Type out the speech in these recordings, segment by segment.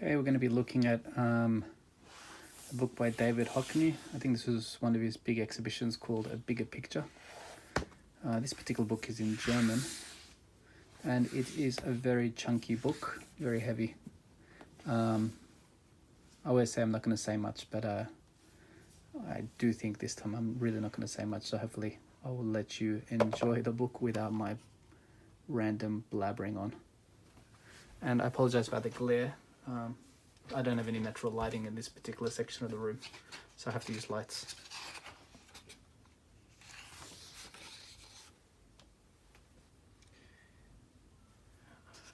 Okay, we're going to be looking at a book by David Hockney. I think this was one of his big exhibitions called A Bigger Picture. This particular book is in German, and it is a very chunky book, very heavy. I always say I'm not going to say much, but I do think this time I'm really not going to say much, so hopefully I will let you enjoy the book without my random blabbering on. And I apologize about the glare. I don't have any natural lighting in this particular section of the room, so I have to use lights.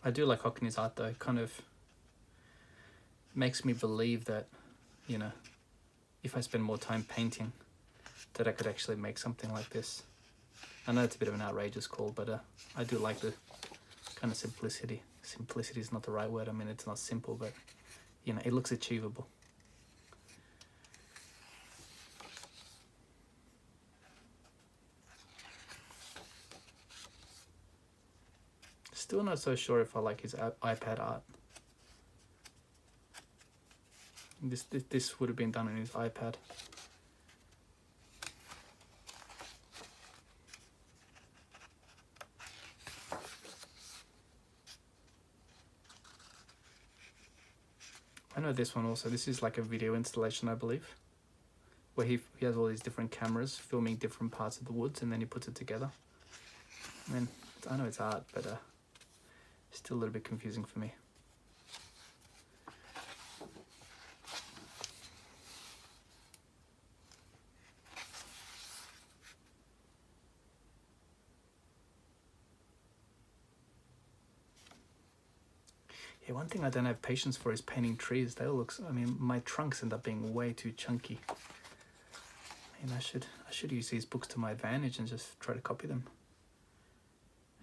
I do like Hockney's art though. It kind of makes me believe that, you know, if I spend more time painting, that I could actually make something like this. I know it's a bit of an outrageous call, but I do like the kind of simplicity. Simplicity is not the right word. I mean, it's not simple, but, you know, it looks achievable. Still not so sure if I like his iPad art. This would have been done on his iPad. I know this one also. This is like a video installation, I believe, where he has all these different cameras filming different parts of the woods, and then he puts it together. I mean, I know it's art, but still a little bit confusing for me. Yeah, one thing I don't have patience for is painting trees. They all look, I mean, my trunks end up being way too chunky. I mean, I should use these books to my advantage and just try to copy them.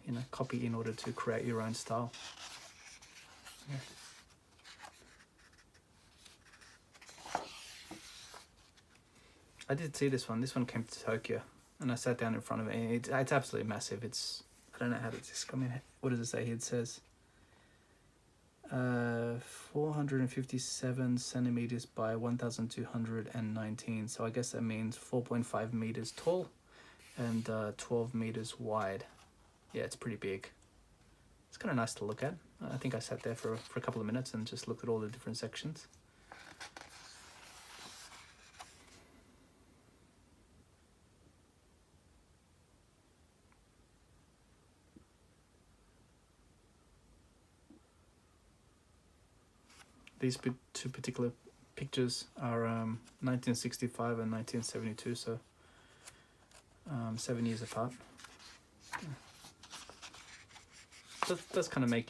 You know, copy in order to create your own style. Yeah. I did see this one. This one came to Tokyo, and I sat down in front of it. It's absolutely massive. I don't know how to just come in. What does it say? It says 457 centimeters by 1,219. So I guess that means 4.5 meters tall and 12 meters wide. Yeah, it's pretty big. It's kind of nice to look at. I think I sat there for a couple of minutes and just looked at all the different sections. These two particular pictures are 1965 and 1972, so 7 years apart. Yeah. Does kind of make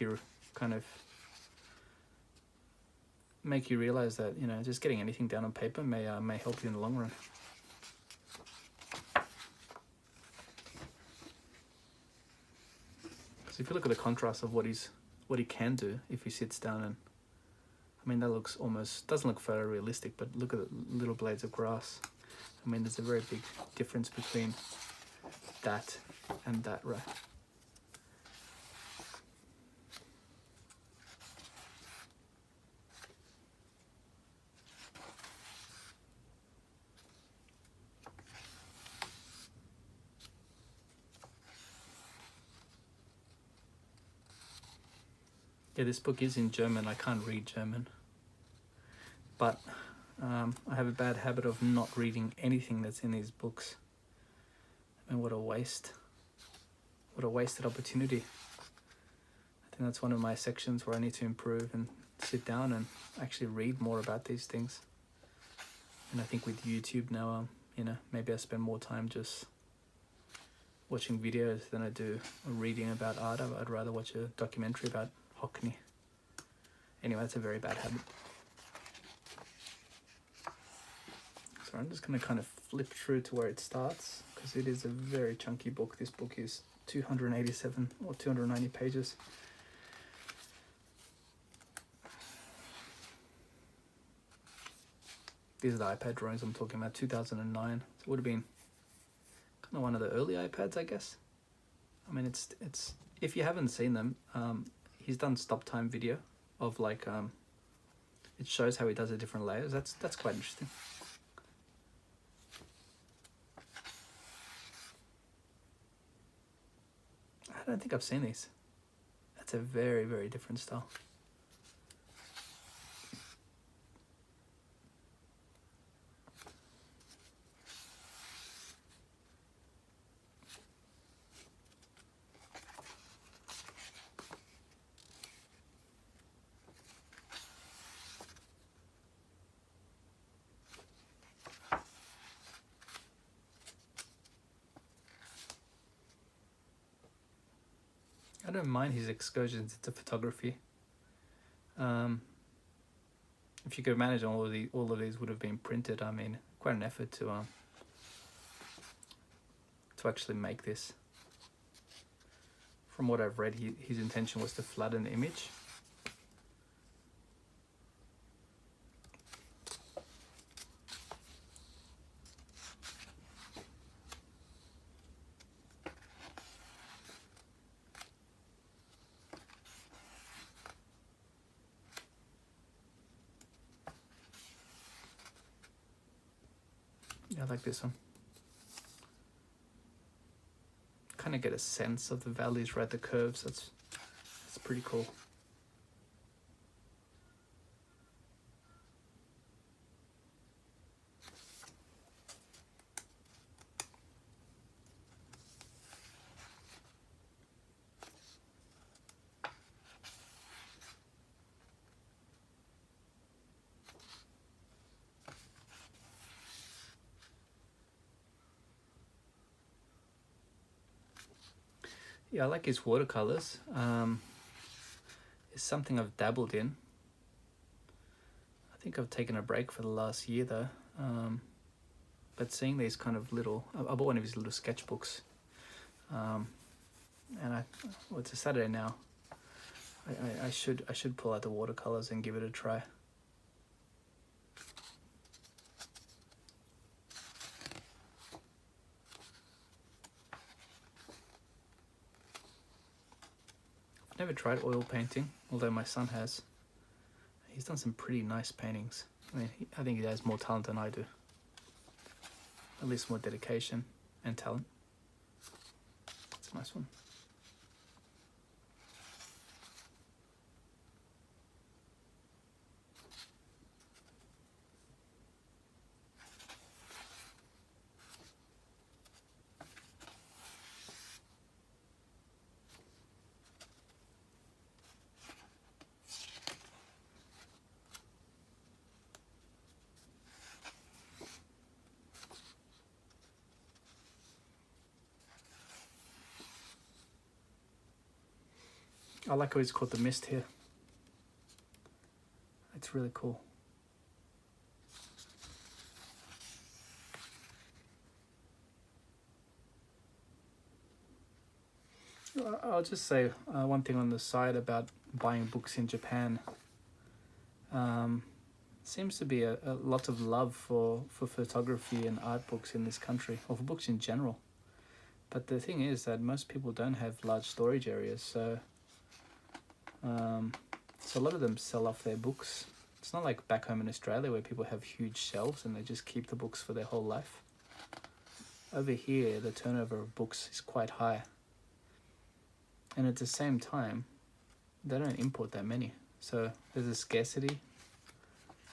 you realize that, you know, just getting anything down on paper may help you in the long run. Because if you look at the contrast of what he can do if he sits down, and I mean, that looks doesn't look photorealistic, but look at the little blades of grass. I mean, there's a very big difference between that and that, right? Yeah, this book is in German. I can't read German. But I have a bad habit of not reading anything that's in these books. I mean, what a waste. What a wasted opportunity. I think that's one of my sections where I need to improve and sit down and actually read more about these things. And I think with YouTube now, you know, maybe I spend more time just watching videos than I do reading about art. I'd rather watch a documentary about Hockney. Anyway, that's a very bad habit. So I'm just going to kind of flip through to where it starts, because it is a very chunky book. This book is 287 or 290 pages. These are the iPad drawings I'm talking about, 2009. So it would have been kind of one of the early iPads, I guess. I mean, it's if you haven't seen them, he's done stop time video of like it shows how he does the different layers. That's quite interesting. I don't think I've seen these. That's a very, very different style. I don't mind his excursions into photography. If you could imagine all of these would have been printed. I mean, quite an effort to actually make this. From what I've read, his intention was to flatten the image. Yeah, I like this one. Kind of get a sense of the valleys, right? The curves. That's pretty cool. Yeah, I like his watercolors. It's something I've dabbled in. I think I've taken a break for the last year though. But seeing these kind of little, I bought one of his little sketchbooks, and well, it's a Saturday now. I should pull out the watercolors and give it a try. I've never tried oil painting, although my son has. He's done some pretty nice paintings. I mean, I think he has more talent than I do. At least more dedication and talent. It's a nice one. I like how he's called the mist here. It's really cool. I'll just say one thing on the side about buying books in Japan. Seems to be a lot of love for photography and art books in this country, or for books in general. But the thing is that most people don't have large storage areas, so a lot of them sell off their books. It's not like back home in Australia where people have huge shelves and they just keep the books for their whole life. Over here, the turnover of books is quite high. And at the same time, they don't import that many. So there's a scarcity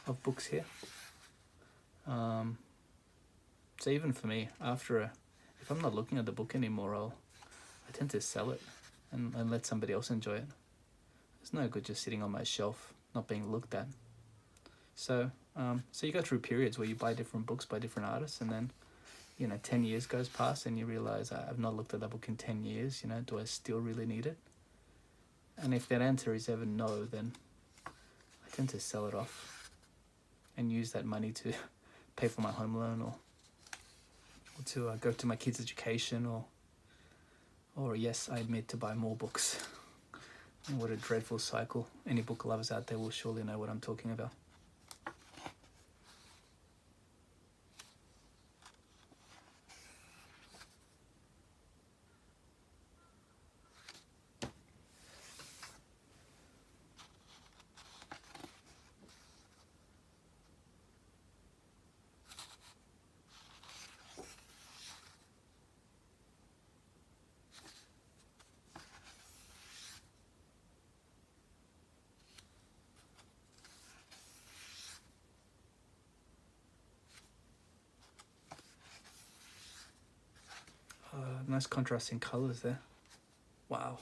of books here. So even for me, if I'm not looking at the book anymore, I tend to sell it and let somebody else enjoy it. It's no good just sitting on my shelf, not being looked at. So you go through periods where you buy different books by different artists, and then 10 years goes past and you realize I've not looked at that book in 10 years. Do I still really need it? And if that answer is ever no, then I tend to sell it off and use that money to pay for my home loan or to go to my kids' education or yes, I admit, to buy more books. And what a dreadful cycle. Any book lovers out there will surely know what I'm talking about. Nice contrasting colours there. Wow.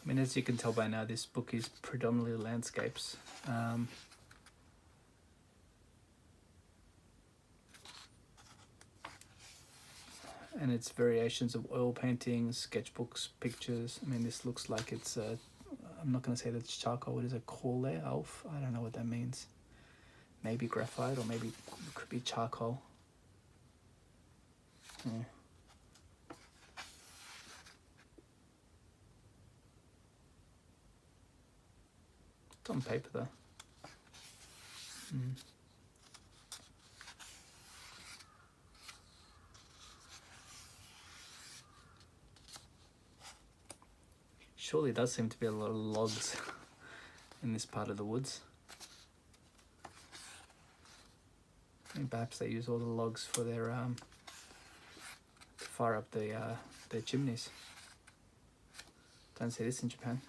I mean, as you can tell by now, this book is predominantly landscapes. And it's variations of oil paintings, sketchbooks, pictures. I mean, this looks like it's, I'm not going to say that it's charcoal. What is it called there? Alf? I don't know what that means. Maybe graphite, or maybe it could be charcoal. Yeah. It's on paper though. Surely does seem to be a lot of logs in this part of the woods. And perhaps they use all the logs for their to fire up their chimneys. Don't see this in Japan.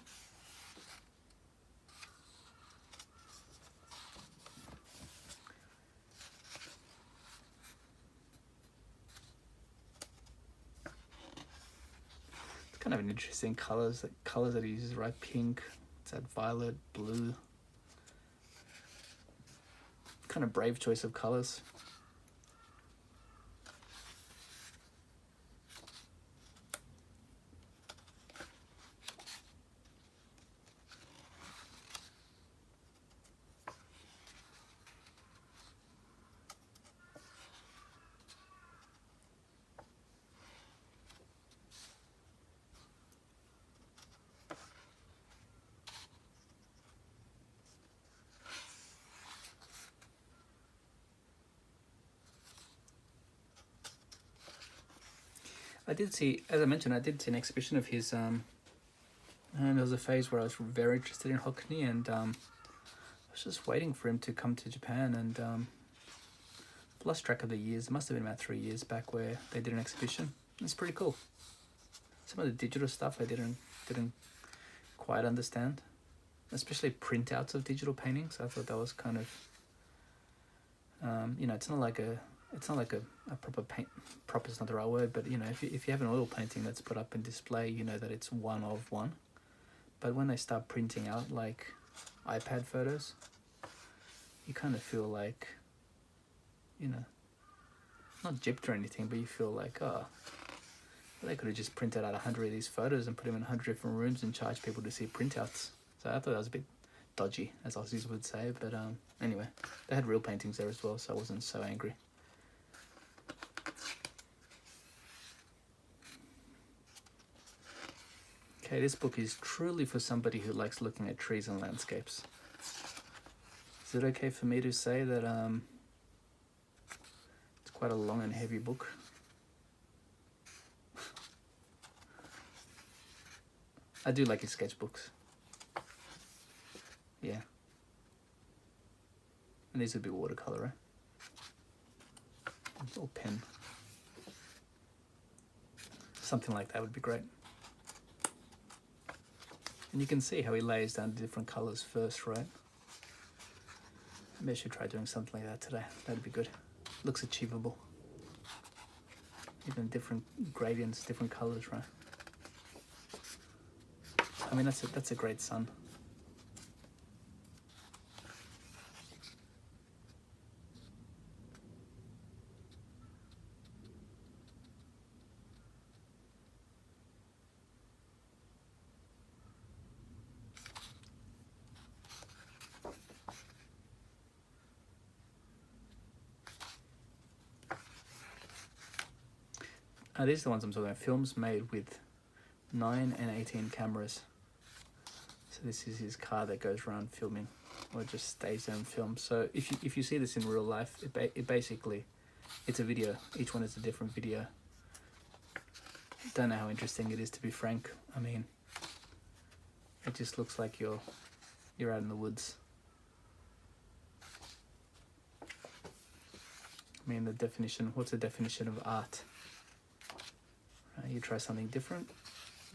Kind of an interesting colours that he uses, right? Pink, it's that violet, blue. Kind of brave choice of colours. I did see, as I mentioned, I did see an exhibition of his, and there was a phase where I was very interested in Hockney, and I was just waiting for him to come to Japan, and lost track of the years. It must have been about 3 years back where they did an exhibition. It's pretty cool. Some of the digital stuff I didn't quite understand, especially printouts of digital paintings. I thought that was kind of, you know, it's not like a proper paint. Proper is not the right word, but you know, if you have an oil painting that's put up in display, you know that it's one of one. But when they start printing out like iPad photos, you kind of feel like, you know, not gypped or anything, but you feel like, oh, they could have just printed out 100 of these photos and put them in 100 different rooms and charged people to see printouts. So I thought that was a bit dodgy, as Aussies would say. But anyway, they had real paintings there as well, so I wasn't so angry. Okay, this book is truly for somebody who likes looking at trees and landscapes. Is it okay for me to say that it's quite a long and heavy book? I do like his sketchbooks. Yeah. And these would be watercolor, right? A little pen. Something like that would be great. And you can see how he lays down the different colours first, right? Maybe I should try doing something like that today. That'd be good. Looks achievable. Even different gradients, different colours, right? I mean, that's a great sun. These are the ones I'm talking about. Films made with 9 and 18 cameras. So this is his car that goes around filming, or just stays there and films. So if you see this in real life, it basically, it's a video. Each one is a different video. Don't know how interesting it is, to be frank. I mean, it just looks like you're out in the woods. I mean, what's the definition of art? You try something different.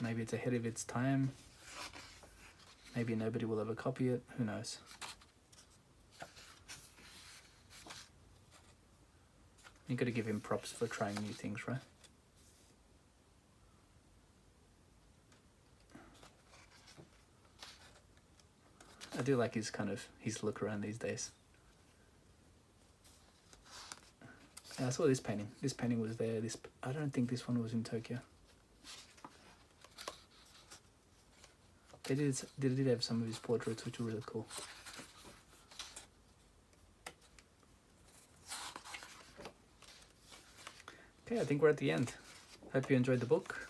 Maybe it's ahead of its time. Maybe nobody will ever copy it. Who knows? You got to give him props for trying new things, right? I do like his look around these days. I saw this painting. This painting was there. I don't think this one was in Tokyo. They did have some of his portraits, which were really cool. Okay, I think we're at the end. Hope you enjoyed the book.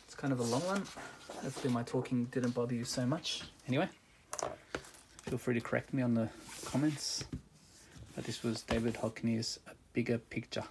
It's kind of a long one. Hopefully my talking didn't bother you so much. Anyway, feel free to correct me on the comments. But this was David Hockney's A Bigger Picture.